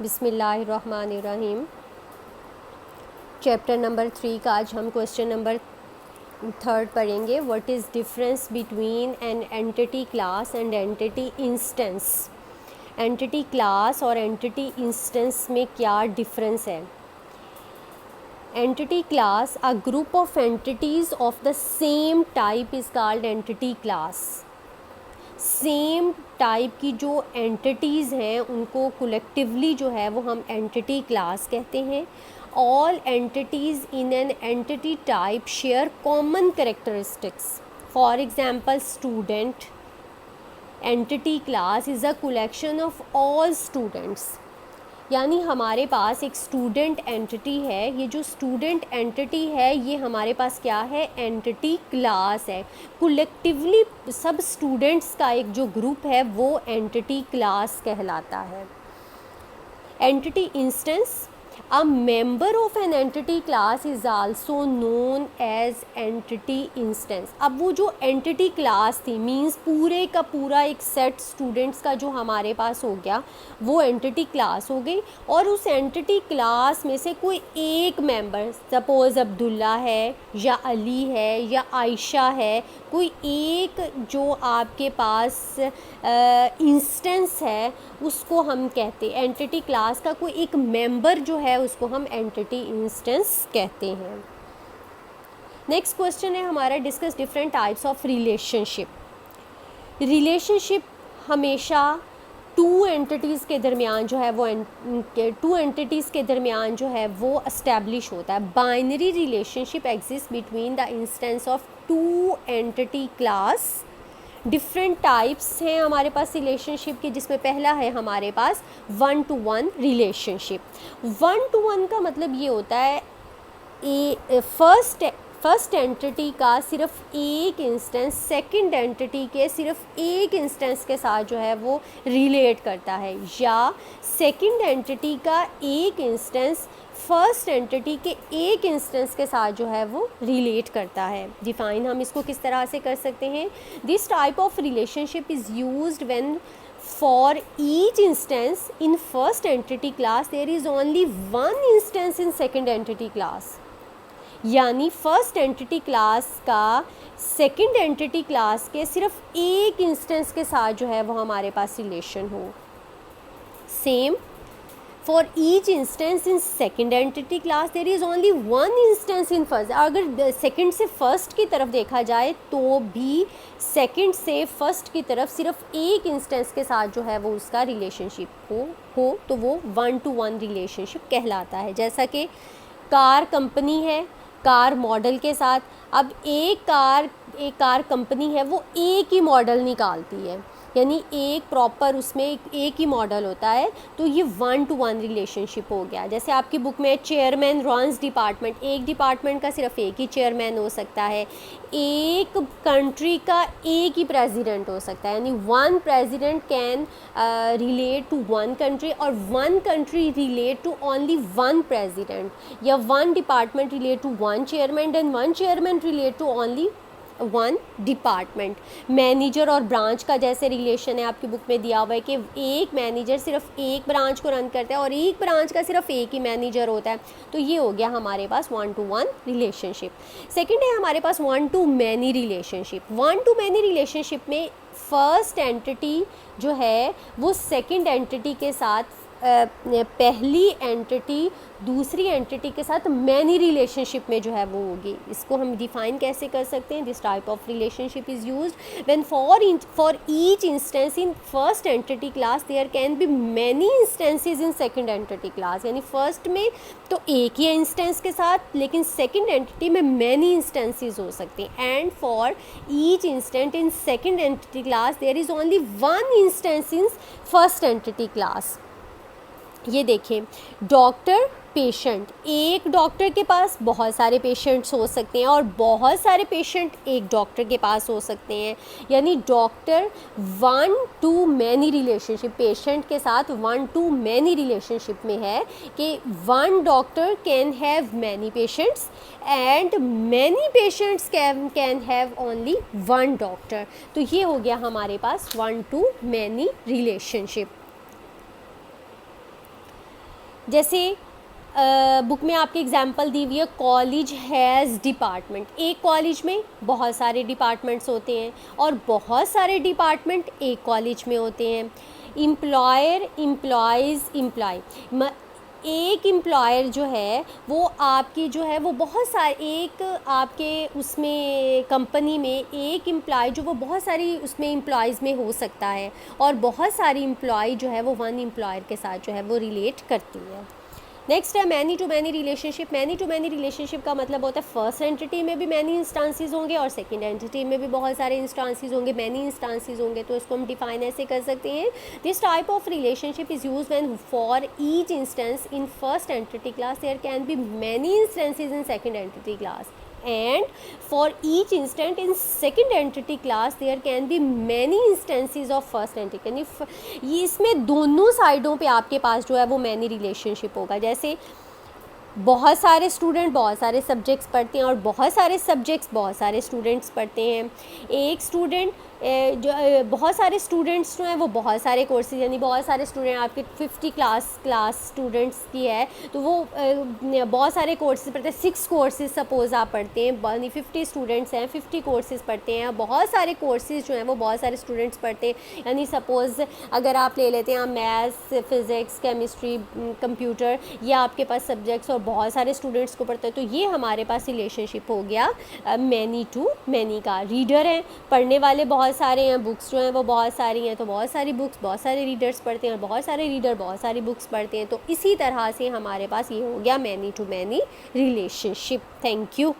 बिस्मिल्लाहिर्रहमानिर्रहीम। Chapter number 3 का आज हम क्वेश्चन नंबर 3 पढ़ेंगे। What is difference between N entity class and entity instance. Entity class और एंटिटी इंस्टेंस में क्या डिफरेंस है। Entity class, a group of entities of the same type is called entity class. Same type की जो entities हैं उनको collectively जो है वो हम एंटिटी क्लास कहते हैं। All entities in an entity type share common characteristics. For example, student entity class is a collection of all students. यानी हमारे पास एक स्टूडेंट एंटिटी है। ये जो स्टूडेंट एंटिटी है ये हमारे पास क्या है, एंटिटी क्लास है। कलेक्टिवली सब स्टूडेंट्स का एक जो ग्रुप है वो एंटिटी क्लास कहलाता है। Entity instance, a member of an entity class is also known as entity instance. अब वो जो एंटिटी क्लास थी मींस पूरे का पूरा एक सेट स्टूडेंट्स का जो हमारे पास हो गया वो एंटिटी क्लास हो गई। और उस एंटिटी क्लास में से कोई एक मेंबर, सपोज़ अब्दुल्ला है या अली है या आयशा है, कोई एक जो आपके पास इंस्टेंस है उसको हम कहते हैं एंटिटी क्लास का कोई एक मेंबर जो है उसको हम एंटिटी इंस्टेंस कहते हैं। नेक्स्ट क्वेश्चन है हमारा, discuss different types of relationship. Relationship हमेशा टू एंटिटीज़ के दरमियान जो है वो एस्टैब्लिश होता है। Binary relationship exist between the instance of to entity class. Different types हैं हमारे पास रिलेशनशिप के, जिसमें पहला है हमारे पास 1 to 1 रिलेशनशिप। 1 to 1 का मतलब ये होता है फर्स्ट एंटिटी का सिर्फ एक इंस्टेंस सेकंड एंटिटी के सिर्फ एक इंस्टेंस के साथ जो है वो रिलेट करता है, या सेकंड एंटिटी का एक इंस्टेंस फर्स्ट एंटिटी के एक इंस्टेंस के साथ जो है वो रिलेट करता है। डिफाइन हम इसको किस तरह से कर सकते हैं, this type of relationship is used when for each instance in first entity class there is only one instance in second entity class. यानी फर्स्ट एंटिटी क्लास का सेकंड एंटिटी क्लास के सिर्फ एक इंस्टेंस के साथ जो है वो हमारे पास रिलेशन हो। Same for each instance in second entity class there is only one instance in first. अगर सेकंड से फर्स्ट की तरफ देखा जाए तो भी सेकंड से फर्स्ट की तरफ सिर्फ एक इंस्टेंस के साथ जो है वो उसका रिलेशनशिप हो तो वो 1 to 1 रिलेशनशिप कहलाता है। जैसा कि कार कंपनी है, कार मॉडल के साथ, अब एक कार कंपनी है वो एक ही मॉडल निकालती है, यानी एक प्रॉपर उसमें एक ही मॉडल होता है, तो ये 1 to 1 रिलेशनशिप हो गया। जैसे आपकी बुक में चेयरमैन रन्स डिपार्टमेंट, एक डिपार्टमेंट का सिर्फ एक ही चेयरमैन हो सकता है। एक कंट्री का एक ही प्रेसिडेंट हो सकता है, यानी one president can relate to one country और one country relate to only one president, या one department relate to one chairman and one chairman relate to only one department. Manager और branch का जैसे relation है आपकी book में दिया हुआ है कि एक मैनेजर सिर्फ एक ब्रांच को रन करता है और एक ब्रांच का सिर्फ एक ही मैनेजर होता है, तो ये हो गया हमारे पास 1 to 1 रिलेशनशिप। सेकंड है हमारे पास 1 to many relationship. 1 to many relationship में फर्स्ट एंटिटी जो है वो सेकंड एंटिटी के साथ पहली एंटिटी दूसरी एंटिटी के साथ मैनी रिलेशनशिप में जो है वो होगी। इसको हम डिफाइन कैसे कर सकते हैं, this type of relationship is used when for each instance in first entity class there can be many instances in second entity class. यानी फर्स्ट में तो एक ही इंस्टेंस के साथ, लेकिन सेकंड एंटिटी में मैनी इंस्टेंसेस हो सकते हैं। And for each instant in second entity class there is only one instance in first entity class. ये देखें, डॉक्टर पेशेंट, एक डॉक्टर के पास बहुत सारे पेशेंट्स हो सकते हैं और बहुत सारे पेशेंट एक डॉक्टर के पास हो सकते हैं, यानी doctor 1 to many relationship, patient के साथ 1 to many रिलेशनशिप में है कि one doctor can have many patients and many patients can have only one doctor. तो ये हो गया हमारे पास 1 to many रिलेशनशिप। जैसे बुक में आपके एग्जाम्पल दी हुई है, कॉलेज हैज़ डिपार्टमेंट। एक कॉलेज में बहुत सारे डिपार्टमेंट्स होते हैं और बहुत सारे डिपार्टमेंट एक कॉलेज में होते हैं। एम्प्लॉयर, एम्प्लॉयज़, एम्प्लॉय, एक एम्प्लॉयर जो है वो आपकी जो है वो बहुत सारे, एक आपके उसमें कंपनी में एक एम्प्लॉय जो वो बहुत सारी उसमें एम्प्लॉयज़ में हो सकता है, और बहुत सारी एम्प्लॉय जो है वो वन एम्प्लॉयर के साथ जो है वो रिलेट करती है। नेक्स्ट है many to many relationship. Many to many relationship का मतलब होता है फर्स्ट एंटिटी में भी मैनी इंस्टांसेस होंगे और सेकंड एंटिटी में भी बहुत सारे इंस्टांसेस होंगे, मैनी इंस्टांसेस होंगे। तो इसको हम डिफाइन ऐसे कर सकते हैं, this type of relationship is use when for each instance in first entity class there can be many instances in second entity class, and for each instant in second entity class there can be many instances of first entity। ये इसमें दोनों साइडों पे आपके पास जो है वो many relationship होगा। जैसे बहुत सारे स्टूडेंट बहुत सारे सब्जेक्ट्स पढ़ते हैं और बहुत सारे सब्जेक्ट्स बहुत सारे स्टूडेंट्स पढ़ते हैं। एक स्टूडेंट जो बहुत सारे स्टूडेंट्स जो हैं वो बहुत सारे कोर्सेज, यानी बहुत सारे स्टूडेंट आपके 50 क्लास स्टूडेंट्स की है तो वो बहुत सारे कोर्सेज पढ़ते हैं। 6 कोर्सेज सपोज़ आप पढ़ते हैं, यानी 50 स्टूडेंट्स हैं, 50 कोर्सेज पढ़ते हैं। बहुत सारे कोर्सेज जो हैं वो बहुत सारे स्टूडेंट्स पढ़ते हैं, यानी सपोज़ अगर आप ले लेते हैं मैथ्स, फिज़िक्स, केमिस्ट्री, कंप्यूटर, ये आपके पास सब्जेक्ट्स और बहुत सारे स्टूडेंट्स को पढ़ते हैं। तो ये हमारे पास रिलेशनशिप हो गया मैनी टू मैनी का। रीडर हैं, पढ़ने वाले बहुत सारे हैं, बुक्स जो हैं वो बहुत सारी हैं, तो बहुत सारी बुक्स बहुत सारे रीडर्स पढ़ते हैं और बहुत सारे रीडर बहुत सारी बुक्स पढ़ते हैं। तो इसी तरह से हमारे पास ये हो गया many to many relationship. Thank you.